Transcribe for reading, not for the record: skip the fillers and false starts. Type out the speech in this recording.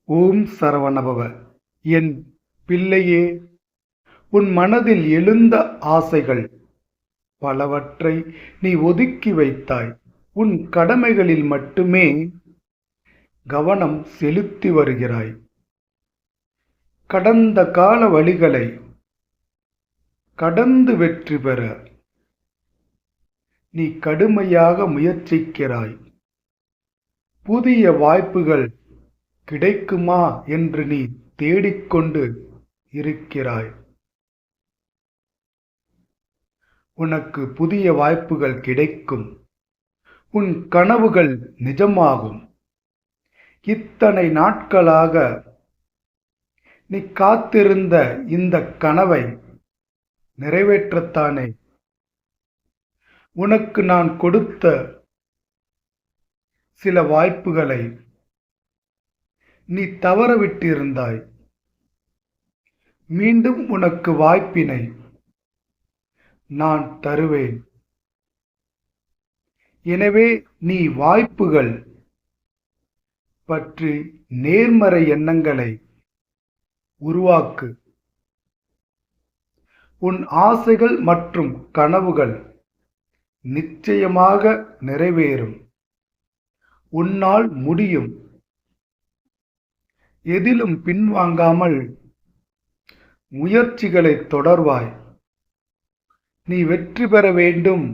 ஓம் சரவணபவ. என் பிள்ளையே, உன் மனதில் எழுந்த ஆசைகள் பலவற்றை நீ ஒதுக்கி வைத்தாய். உன் கடமைகளில் மட்டுமே கவனம் செலுத்தி வருகிறாய். கடந்த கால வழிகளை கடந்து வெற்றி பெற நீ கடுமையாக முயற்சிக்கிறாய். புதிய வாய்ப்புகள் கிடைக்குமா என்று நீ தேடிக்கொண்டு இருக்கிறாய். உனக்கு புதிய வாய்ப்புகள் கிடைக்கும். உன் கனவுகள் நிஜமாகும். இத்தனை நாட்களாக நீ காத்திருந்த இந்த கனவை நிறைவேற்றத்தானே உனக்கு நான் கொடுத்த சில வாய்ப்புகளை நீ தவறவிட்டிருந்தாய். மீண்டும் உனக்கு வாய்ப்பினை நான் தருவேன். எனவே நீ வாய்ப்புகள் பற்றி நேர்மறை எண்ணங்களை உருவாக்கு. உன் ஆசைகள் மற்றும் கனவுகள் நிச்சயமாக நிறைவேறும். உன்னால் முடியும். எதிலும் பின்வாங்காமல் முயற்சிகளை தொடர்வாய். நீ வெற்றி பெற வேண்டும்